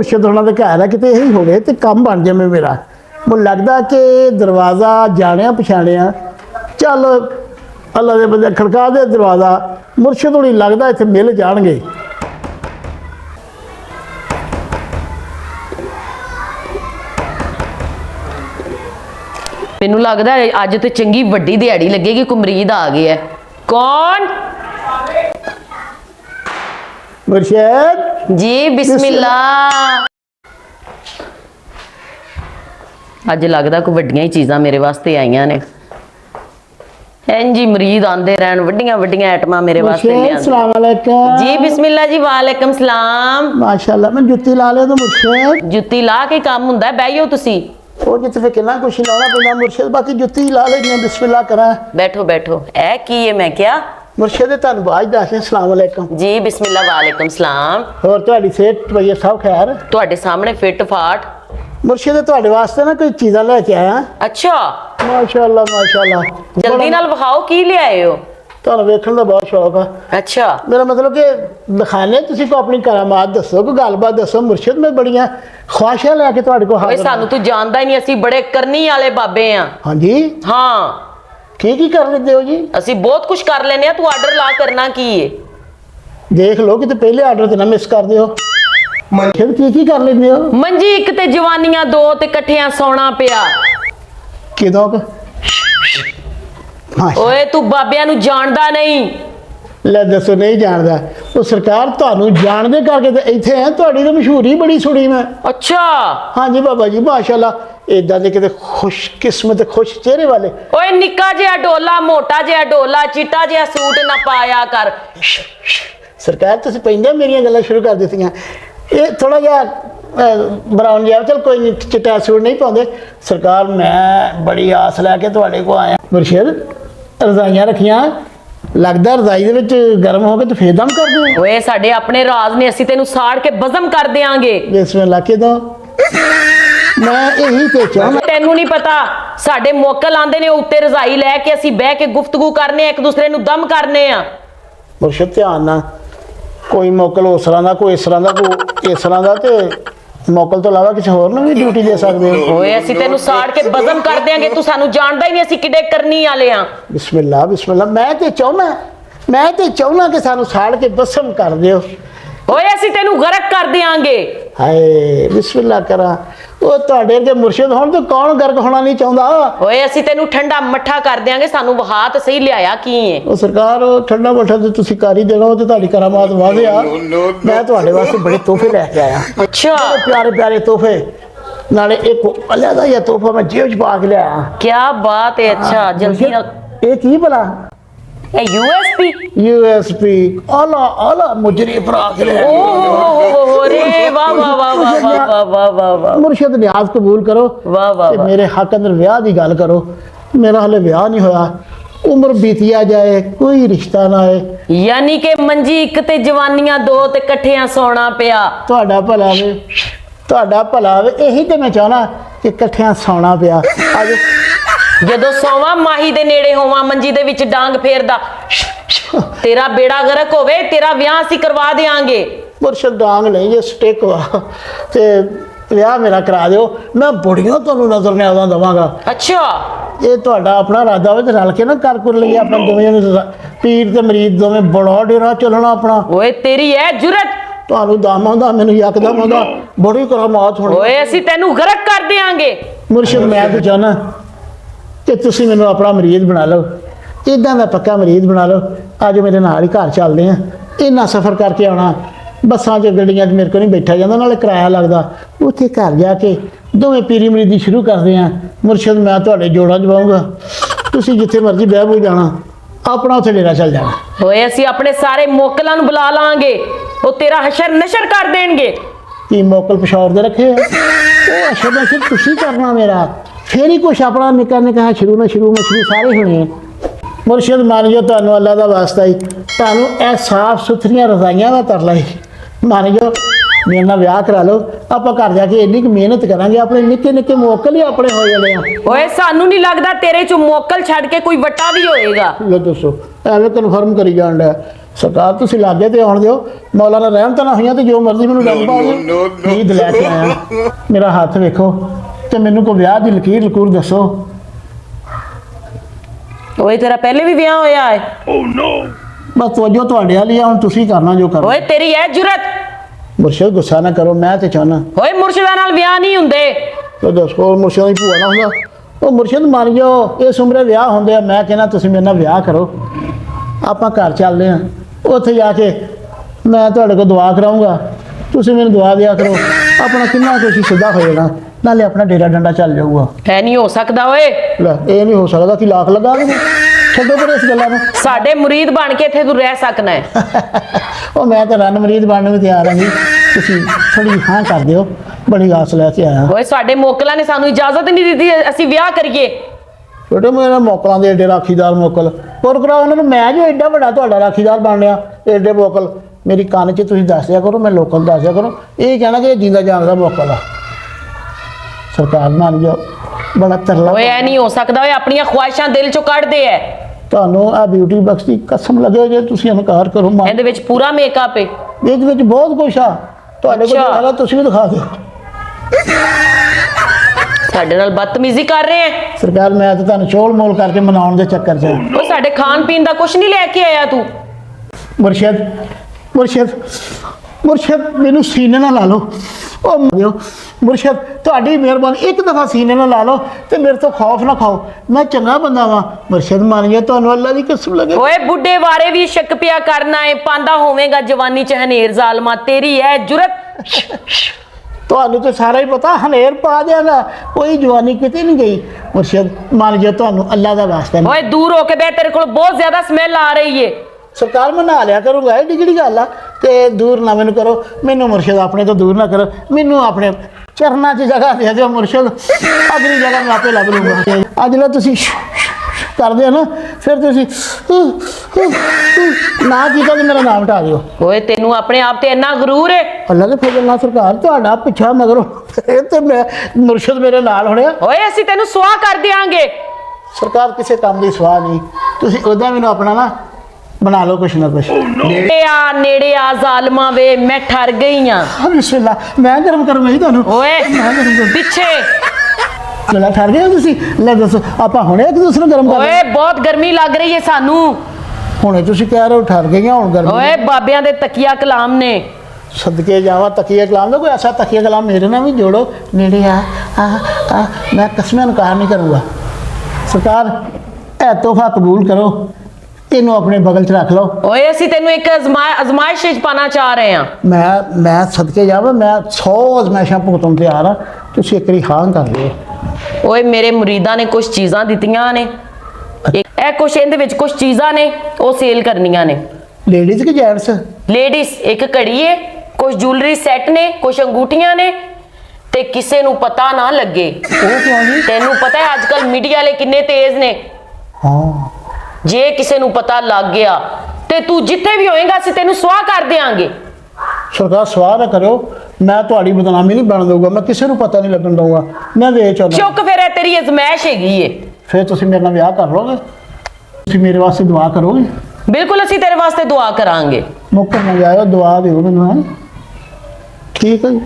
मुर्शद होना तो घर है कि यही हो गए तो काम बन जाए मेरा। मुझे लगता कि दरवाज़ा जाने पछाणिया चल अल्लाह के बंदे खड़का दे दरवाज़ा मुर्शद होनी लगता इतने मिल जाएंगे। मैनू लगता है अज तो चंगी वड्डी दिहाड़ी लगेगी, कोई मरीद आ गया है। कौन? मुर्शद जी बिस्मिल्लाह। अज लगता कोई वड्डियां ही चीज़ां मेरे वास्ते आईयां ने। हैं जी मरीद आंदे रहन, वड्डियां वड्डियां आइटमां मेरे वास्ते ले आंदे। अस्सलाम वालेकुम। जी बिस्मिल्लाह जी। वालेकुम सलाम। माशाल्लाह मैं जुत्ती ला लिया तो मुर्शद जुत्ती ला के काम हुंदा है, बैठो तुसी। वो जिते फिर कितना कुछ लाना पैंदा मुर्शद, बाकी जुत्ती ला लेनी बिस्मिल्लाह करा। बैठो बैठो। ए की है मैं क्या मुर्शद तुहानू बाज दस अस्सलाम वालेकुम। जी बिस्मिल्लाह। वालेकुम सलाम। होर तुहाडी सेहत भैया सब खैर? तुहाडे सामने फिट फाट। मुर्शद तुहाडे वास्ते ना कोई चीज़ां लेके आया। अच्छा माशाल्लाह माशाल्लाह। जल्दी नाल विखाओ की ले आए हो। तुहानू वेखण दा बहुत शौक है। अच्छा मेरा मतलब कि दिखाने तुसीं को अपनी करामात दसो, कोई गलबात दसो मुर्शद। मैं बड़ियां ख्वाहिशां लैके तुहाडे कोल ओए हाज़िर सानू तू जानदा ही नहीं, असी बड़े करनी वाले बाबे हैं। हाँ जी हाँ की कर लेते हो जी? असी बहुत कुछ कर लेने तू आर्डर ला करना की है। देख लो कि पहले आर्डर तो ना मिस कर दियो। मुर्शद की कर लेते हो? मंजी एक ते जवानियां दो ते कट्ठियां सोना पिया। किदों ओए तू बाबियां नु जानदा नहीं। ले दसो नहीं जानता वो सरकार थानू जानदे करके तो इत्थे है, तुहाडी तो मशहूरी बड़ी सुनी मैं। अच्छा हाँ जी बाबा जी माशाल्लाह। इदा दे किते खुश किस्मत खुश चेहरे वाले। ओए निक्का जिहा डोला मोटा जिहा डोला चिट्टा जिहा सूट ना पाया कर। सरकार तुसीं पैंदे मेरियां गल्लां शुरू कर दित्तियां। ये थोड़ा जिहा ब्राउन जिहा चल कोई नहीं, चिट्टा सूट नहीं पाउंदे। सरकार मैं बड़ी आस लैके तुहाडे को आया। मुर्शद रजाइयां रखियां, लगदा रजाई दे विच गर्म हो गए तो फिर दम कर दो। ओए साडे अपने राज ने, असी तेनू साड़ के बज़म कर देंगे। बिस्मिल्लाह के दो। मैं यही ते चाहना। तेनू नहीं पता साडे मोकल आंदे ने उत्ते रजाई लैके असी बह के गुफ्तगू करने, एक दूसरे नू दम करने आ। मुर्शद ध्यान ना, कोई मोकल उस तरह का, कोई इस तरह का, कोई इस तरह का, तो मोकल तो अलावा किसी होर नूं भी ड्यूटी दे सकते हो। ओए असी तेनू साड़ के बज़म कर देंगे, तू सानू जानदा ही नहीं असी किडे करनी वाले आ। बिस्मिल्लाह बिस्मिल्लाह। मैं ते चाहना कि सानू साड़ के बसम कर दियो। ओए असी तेनू गरक कर देंगे। हाय बिस्मिल्लाह करा। वो तुहाडे अगे मुर्शद होण तो कौन गर्क होना नहीं चाहता। ओए असी तेनू ठंडा मट्ठा कर देंगे, सानू वहा ते सही लियाया की है। वो सरकार ठंडा मट्ठा तो तुसीं कर ही देना, तो तुहाडी करामात वादे आ। मैं तुहाडे वास्ते बड़े तोहफे लैके आया। अच्छा प्यारे प्यारे तोहफे, नाले एक अलहदा जिहा तोहफा मैं जेब च पा के लिया। क्या बात है। अच्छा जल्दी ये की भला? यूएसपी आला आला मुजरी फरा के ले। रे वाह वाह वाह वाह वाह वाह वाह वाह। मुर्शद न्याज कबूल करो। वाह वाह ते मेरे हक अंदर ब्याह की गल करो। मेरा हले ब्याह नहीं होया, उम्र बीतिया जाए, कोई रिश्ता ना आए। यानी कि मंजी एक ते जवानियां दो ते कट्ठियां सोना पिया। तुहाडा भला वे, तुहाडा भला वे। यही तो मैं चाहना कि कट्ठियां सौना पिया। आज जदों सोवा माही दे नेड़े होवा, मंजी दे विच डांग फेरदा, तेरा बेड़ा गरक होवे, तेरा विआह असीं करवा देंगे। मुर्शद डांग नहीं जे स्टिक वा ते विआह मेरा करा दिओ। मैं बुढ़ियां तुहानू नजर न्याज़ां देवांगा। अच्छा ये तुहाडा अपना इरादा होवे ते रल के ना कर कुर लईए अपने दोवें जने, पीर ते मरीद दोवें बड़ा डेरा चलना अपना। ओए तेरी है जुरत। तुहानू दम आउंदा, मैनू यकदम आउंदा, बड़ी करामात होनी। ओए असीं तैनू गरक कर देंगे। मुर्शद मैं तो चाहना कि तुसीं मैनू अपना मरीद बना लो, इदां दा पक्का मरीद बना लो। अज मेरे नाल ही घर चलदे हैं, इन्ना सफ़र करके आना, बसां च गड्डियां च मेरे को नहीं बैठा जाता, नाले किराया लगदा। उत्थे घर जाके दोवें पीरी मरीदी शुरू करदे हैं। मुर्शद मैं तुहाडे जोड़ां च बाहूंगा, तुसीं जिथे मर्जी बह बू जाना, अपना उत्थे डेरा चल जाना। ओए असीं अपने सारे मोकलां नूं बुला लांगे, वो तेरा हशर नशर कर देंगे। की मोकल पिशौर दे रखे है, वो हशर नशर तुसीं करना मेरा, फिर ही कुछ अपना निक्का निक्का शुरू मशरू सारे होने हैं। मुर्शद मान जो तुहानू अल्लाह का वास्ता ही, तुहानू ए साफ सुथरियां रजाइयां का तरला ही मान जो, मेरे नाल ब्याह करा लो। ਆਪਾਂ ਘਰ ਜਾ ਕੇ ਇੰਨੀ ਕੁ ਮਿਹਨਤ ਕਰਾਂਗੇ, ਆਪਣੇ ਨਿੱਕੇ ਨਿੱਕੇ ਮੁਵੱਕਲ ਹੀ ਆਪਣੇ ਹੋ ਜਾਣੇ ਆ। ਓਏ ਸਾਨੂੰ ਨਹੀਂ ਲੱਗਦਾ ਤੇਰੇ ਚ ਮੁਵੱਕਲ ਛੱਡ ਕੇ ਕੋਈ ਵੱਟਾ ਵੀ ਹੋਏਗਾ। ਲੋ ਦੱਸੋ, ਐਵੇਂ ਕਨਫਰਮ ਕਰੀ ਜਾਣ ਡਿਆ। ਸਰਕਾਰ ਤੁਸੀਂ ਲਾਗੇ ਤੇ ਆਉਣ ਦਿਓ, ਮੌਲਾਨਾ ਰਹਿਮਤ ਨਾ ਹੋਈਆਂ ਤੇ ਜੋ ਮਰਜ਼ੀ ਮੈਨੂੰ ਡੰਗ ਪਾ ਦਿਓ। ਈਦ ਲੈ ਕੇ ਆਇਆ, ਮੇਰਾ ਹੱਥ ਵੇਖੋ ਤੇ ਮੈਨੂੰ ਕੋਈ ਵਿਆਹ ਦੀ ਲਕੀਰ ਦੱਸੋ। ਓਏ ਤੇਰਾ ਪਹਿਲੇ ਵੀ ਵਿਆਹ ਹੋਇਆ ਹੈ? ਬਸ ਤਵੱਜੋ ਤੁਹਾਡੇ ਵਾਲੀ ਆ, ਹੁਣ ਤੁਸੀਂ ਕਰਨਾ ਜੋ ਕਰਨਾ। ਓਏ ਤੇਰੀ ਐ ਜੁਰਤ? ਮੁਰਸ਼ਿਦ ਗੁੱਸਾ ਨਾ ਕਰੋ, ਮੈਂ ਤੇ ਚਾਹਨਾ। ਓਏ ਮੁਰਸ਼ਿਦਾਂ ਨਾਲ ਵਿਆਹ ਨਹੀਂ ਹੁੰਦੇ। ਉਹ ਦੱਸੋ, ਮੁਰਸ਼ਿਦ ਦੀ ਭੂਆ ਨਾ ਹੁੰਦਾ? ਉਹ ਮੁਰਸ਼ਿਦ ਮੰਨ ਜਾਓ, ਇਸ ਉਮਰੇ ਵਿਆਹ ਹੁੰਦੇ ਆ। ਮੈਂ ਕਹਿੰਦਾ ਤੁਸੀਂ ਮੇਰੇ ਨਾਲ ਵਿਆਹ ਕਰੋ, ਆਪਾਂ ਘਰ ਚੱਲਦੇ ਹਾਂ। ਉੱਥੇ ਜਾ ਕੇ ਮੈਂ ਤੁਹਾਡੇ ਕੋਲ ਦੁਆ ਕਰਾਉਂਗਾ, ਤੁਸੀਂ ਮੈਨੂੰ ਦੁਆ ਦਿਆ ਕਰੋ। ਆਪਣਾ ਕਿੰਨਾ ਕੁਛ ਸਿੱਧਾ ਹੋ ਜਾਣਾ, ਨਾਲੇ ਆਪਣਾ ਡੇਰਾ ਡੰਡਾ ਚੱਲ ਜਾਊਗਾ। ਹੈ ਨਹੀਂ ਹੋ ਸਕਦਾ ਓਏ। ਲੈ ਇਹ ਨਹੀਂ ਹੋ ਸਕਦਾ ਕਿ ਲਾਖ ਲਗਾ ਦੇ। ਛੱਡੋ ਪਰ ਇਸ ਗੱਲਾਂ ਨੂੰ। ਸਾਡੇ ਮੁਰੀਦ ਬਣ ਕੇ ਇੱਥੇ ਤੂੰ ਰਹਿ ਸਕਣਾ ਹੈ। ਉਹ ਮੈਂ ਤਾਂ ਰਣ ਮਰੀਦ ਬਣਨ ਨੂੰ ਤਿਆਰ ਹਾਂ ਜੀ, ਤੁਸੀਂ ਥੋੜੀ ਹਾਂ ਕਰ ਦਿਓ, ਬੜੀ ਆਸ ਲੈ ਕੇ ਆਇਆ। ਓਏ ਸਾਡੇ ਮੋਕਲਾਂ ਨੇ ਸਾਨੂੰ ਇਜਾਜ਼ਤ ਨਹੀਂ ਦਿੱਤੀ ਅਸੀਂ ਵਿਆਹ ਕਰੀਏ। ਛੋਟੇ ਮੇਰੇ ਮੋਕਲਾਂ ਦੇ ਏਡੇ ਰਾਖੀਦਾਰ ਮੋਕਲ ਪੁਰ ਕਰਾਓ ਉਹਨਾਂ ਨੂੰ। ਮੈਂ ਜੋ ਏਡਾ ਵੱਡਾ ਤੁਹਾਡਾ ਰਾਖੀਦਾਰ ਬਣ ਲਿਆ, ਏਡੇ ਮੋਕਲ ਮੇਰੀ ਕੰਨ 'ਚ ਤੁਸੀਂ ਦੱਸ ਦਿਆ ਕਰੋ, ਮੈਂ ਲੋਕਾਂ ਨੂੰ ਦੱਸ ਦਿਆ ਕਰੋ, ਇਹ ਕਹਿਣਾ ਕਿ ਇਹ ਜਿੰਦਾ ਜਾਗਦਾ ਮੋਕਲ ਆ। ਸਰਕਾਰ ਮੰਨ ਜਾਓ, ਬੜਾ ਤਰਲਾ। ਓਏ ਐ ਨਹੀਂ ਹੋ ਸਕਦਾ ਓਏ, ਆਪਣੀਆਂ ਖੁਆਇਸ਼ਾਂ ਦਿਲ ਚੋਂ ਕੱਢਦੇ ਐ। ਤੁਹਾਨੂੰ ਆ ਬਿਊਟੀ ਬਕਸ ਦੀ ਕਸਮ ਲੱਗੇ ਜੇ ਤੁਸੀਂ ਇਨਕਾਰ ਕਰੋ। ਇਹਦੇ ਵਿੱਚ ਪੂਰਾ ਮੇਕਅਪ ਹੈ, ਇਹਦੇ ਵਿੱਚ ਬਹੁਤ ਕੁਛ ਆ, ਤੁਹਾਡੇ ਕੋਲ ਅੱਛਾ। ਹੈਗਾ, ਤੁਸੀਂ ਵੀ ਦਿਖਾ ਦਿਓ। ਸਾਡੇ ਨਾਲ ਬਦਤਮੀਜ਼ੀ ਕਰ ਰਹੇ ਐ। ਸਰਕਾਰ ਮੈਂ ਤਾਂ ਤੁਹਾਨੂੰ ਚੋਲ ਮੋਲ ਕਰਕੇ ਮਨਾਉਣ ਦੇ ਚੱਕਰ 'ਚ। ਓਏ ਸਾਡੇ ਖਾਣ ਪੀਣ ਦਾ ਕੁਝ ਨਹੀਂ ਲੈ ਕੇ ਆਇਆ ਤੂੰ। ਮੁਰਸ਼ਿਦ ਮੁਰਸ਼ਿਦ ਮੁਰਸ਼ਿਦ ਮੈਨੂੰ ਸੀਨੇ ਨਾਲ ਲਾ ਲਓ। ਉਹ ਦਿਓ ਮੁਰਸ਼ਿਦ, ਤੁਹਾਡੀ ਮਿਹਰਬਾਨੀ, ਇੱਕ ਦਫਾ ਸੀਨੇ ਨਾਲ ਲਾ ਲਓ ਤੇ ਮੇਰੇ ਤੋਂ ਖੌਫ ਨਾ ਖਾਓ, ਮੈਂ ਚੰਗਾ ਬੰਦਾ ਵਾਂ। ਮੁਰਸ਼ਿਦ ਮੰਨ ਗਿਆ, ਤੁਹਾਨੂੰ ਅੱਲਾ ਦੀ ਕਸਮ ਲੱਗੇ। ਓਏ ਬੁੱਢੇ ਵਾਰੇ ਵੀ ਸ਼ੱਕ ਪਿਆ ਕਰਨਾ ਏ, ਪਾਂਦਾ ਹੋਵੇਂਗਾ ਜਵਾਨੀ ਚ ਹਨੇਰ ਜ਼ਾਲਮਾ, ਤੇਰੀ ਐ ਜੁਰਤ। ਤੁਹਾਨੂੰ ਤਾਂ ਸਾਰਾ ਹੀ ਪਤਾ, ਹਨੇਰ ਪਾ ਦਿਆਂਗਾ, ਕੋਈ ਜਵਾਨੀ ਕਿਤੇ ਨਹੀਂ ਗਈ। ਮੁਰਸ਼ਿਦ ਮੰਨ ਗਿਆ, ਤੁਹਾਨੂੰ ਅੱਲਾ ਦਾ ਵਾਸਤਾ ਨਹੀਂ। ਓਏ ਦੂਰ ਹੋ ਕੇ ਬੈ, ਤੇਰੇ ਕੋਲ ਬਹੁਤ ਜ਼ਿਆਦਾ ਸਮੈਲ ਆ ਰਹੀ ਏ। ਸਰਕਾਰ ਮੈਂ ਨਹਾ ਲਿਆ ਕਰੂੰਗਾ, ਇਹ ਜਿਹੜੀ ਗੱਲ ਆ। ਤੇ ਦੂਰ ਨਾ ਮੈਨੂੰ ਕਰੋ, ਮੈਨੂੰ ਮੁਰਸ਼ਿਦ ਆਪਣੇ ਤੋਂ ਦੂਰ ਨਾ ਕਰੋ, ਮੈਨੂੰ ਆਪਣੇ ਚਰਨਾਂ 'ਚ ਜਗ੍ਹਾ ਦੇ ਦਿਓ ਮੁਰਸ਼ਿਦ। ਅਗਲੀ ਜਗ੍ਹਾ ਮੈਂ ਆਪੇ ਲੱਭ ਲੂੰਗਾ। ਅੱਜ ਨਾ ਤੁਸੀਂ ਕਰਦੇ ਹੋ ਨਾ, ਫਿਰ ਤੁਸੀਂ ਨਾ ਕੀਤਾ ਤੇ ਮੇਰਾ ਨਾਮ ਹਟਾ ਦਿਓ। ਓਏ ਤੈਨੂੰ ਆਪਣੇ ਆਪ ਤੇ ਇੰਨਾ ਗਰੂਰ ਏ। ਅੱਲਾ ਦੇ ਫਜ਼ਲ ਨਾਲ ਸਰਕਾਰ ਤੁਹਾਡਾ ਪਿੱਛਾ ਮਗਰੋਂ ਤੇ ਮੈਂ ਮੁਰਸ਼ਿਦ ਮੇਰੇ ਨਾਲ ਹੋਣਿਆ। ਓਏ ਅਸੀਂ ਤੈਨੂੰ ਸੁਆਹ ਕਰ ਦਿਆਂਗੇ। ਸਰਕਾਰ ਕਿਸੇ ਕੰਮ ਦੀ ਸਵਾਹ ਨਹੀਂ, ਤੁਸੀਂ ਉਹਦਾ ਮੈਨੂੰ ਆਪਣਾ ਨਾ ਬਣਾ ਲਓ ਕੁਛ ਨਾ ਕੁਛ। ਨੇੜੇ ਆ ਜ਼ਾਲਮਾ ਵੇ, ਮੈਂ ਠਰ ਗਈ ਆ। ਬਿਸਮਿਲ੍ਲਾ, ਮੈਂ ਗਰਮ ਕਰੂੰਗਾ ਜੀ ਤੁਹਾਨੂੰ। ਓਏ ਮੈਂ ਗਰਮ ਕਰ ਪਿੱਛੇ। ਲੈ ਠਰ ਗਏ ਹੋ ਤੁਸੀਂ? ਲੈ ਦੱਸੋ, ਆਪਾਂ ਹੁਣੇ ਇੱਕ ਦੂਸਰੇ ਨੂੰ ਗਰਮ ਕਰ ਓਏ ਬਹੁਤ ਗਰਮੀ ਲੱਗ ਰਹੀ ਏ ਸਾਨੂੰ। ਹੁਣੇ ਤੁਸੀਂ ਕਹਿ ਰਹੇ ਹੋ ਠਰ ਗਈਆਂ, ਹੁਣ ਗਰਮ। ਓਏ ਬਾਬਿਆਂ ਦੇ ਤਕੀਆ ਕਲਾਮ ਨੇ। ਸਦਕੇ ਜਾਵਾ ਤਕੀਆ ਕਲਾਮ ਦਾ, ਕੋਈ ਐਸਾ ਤਕੀਆ ਕਲਾਮ ਮੇਰੇ ਨਾਲ ਵੀ ਜੋੜੋ। ਨੇੜੇ ਆ ਮੈਂ ਕਸਮੇ ਇਨਕਾਰ ਨਹੀਂ ਕਰੂੰਗਾ। ਸਰਕਾਰ ਇਹ ਤੋਹਫਾ ਕਬੂਲ ਕਰੋ, ਇਹਨੂੰ ਆਪਣੇ ਬਗਲ 'ਚ ਰੱਖ ਲਓ। ਓਏ ਅਸੀਂ ਤੈਨੂੰ ਇੱਕ ਅਜ਼ਮਾਇਸ਼ ਵਿੱਚ ਪਾਣਾ ਚਾਹ ਰਹੇ ਹਾਂ। ਮੈਂ ਸਦਕੇ ਜਾਵਾ, ਮੈਂ 100 ਅਜ਼ਮਾਇਸ਼ਾਂ ਭੁਗਤਣ ਤਿਆਰ ਆ, ਤੁਸੀਂ ਇੱਕ ਵਾਰੀ ਹਾਂ ਕਰ ਦਿਓ। ਓਏ ਮੇਰੇ ਮੁਰੀਦਾਂ ਨੇ ਕੁਝ ਚੀਜ਼ਾਂ ਦਿੱਤੀਆਂ ਨੇ, ਇਹ ਕੁਛ ਇਹਦੇ ਵਿੱਚ ਕੁਝ ਚੀਜ਼ਾਂ ਨੇ, ਉਹ ਸੇਲ ਕਰਨੀਆਂ ਨੇ। ਲੇਡੀਜ਼ ਕਿ ਜੈਂਟਸ? ਲੇਡੀਜ਼, ਇੱਕ ਘੜੀ ਏ, ਕੁਝ ਜੁਐਲਰੀ ਸੈੱਟ ਨੇ, ਕੁਝ ਅੰਗੂਠੀਆਂ ਨੇ, ਤੇ ਕਿਸੇ ਨੂੰ ਪਤਾ ਨਾ ਲੱਗੇ। ਉਹ ਕਿਉਂ ਜੀ? ਤੈਨੂੰ ਪਤਾ ਹੈ ਅੱਜ ਕੱਲ ਮੀਡੀਆ ਵਾਲੇ ਕਿੰਨੇ ਤੇਜ਼ ਨੇ। ਹਾਂ, ਜੇ ਕਿਸੇ ਨੂੰ ਪਤਾ ਲੱਗ ਗਿਆ ਤੇ ਤੂੰ ਜਿੱਥੇ ਵੀ ਹੋਏਗਾ ਅਸੀਂ ਤੈਨੂੰ ਸੁਆਹ ਕਰ ਦਿਆਂਗੇ। ਸਰਕਾਰ ਸਵਾਲ ਨਾ ਕਰਿਓ, ਮੈਂ ਤੁਹਾਡੀ ਬਦਨਾਮੀ ਨਹੀਂ ਬਣ ਦਊਗਾ, ਮੈਂ ਕਿਸੇ ਨੂੰ ਪਤਾ ਨਹੀਂ ਲੱਗਣ ਦਊਗਾ, ਮੈਂ ਵੇਚ ਆਉਂਦਾ। ਚੁੱਕ ਫਿਰ, ਇਹ ਤੇਰੀ ਅਜ਼ਮਾਇਸ਼ ਹੈਗੀ ਏ। ਫਿਰ ਤੁਸੀਂ ਮੇਰੇ ਨਾਲ ਵਿਆਹ ਕਰ ਲਓਗੇ? ਤੁਸੀਂ ਮੇਰੇ ਵਾਸਤੇ ਦੁਆ ਕਰੋਗੇ? ਬਿਲਕੁਲ ਅਸੀਂ ਤੇਰੇ ਵਾਸਤੇ ਦੁਆ ਕਰਾਂਗੇ। ਮੁੱਕਰ ਨਾ ਜਾਇਓ, ਦੁਆ ਦਿਓ ਮੈਨੂੰ। ਹੈ ਠੀਕ ਹੈ ਜੀ।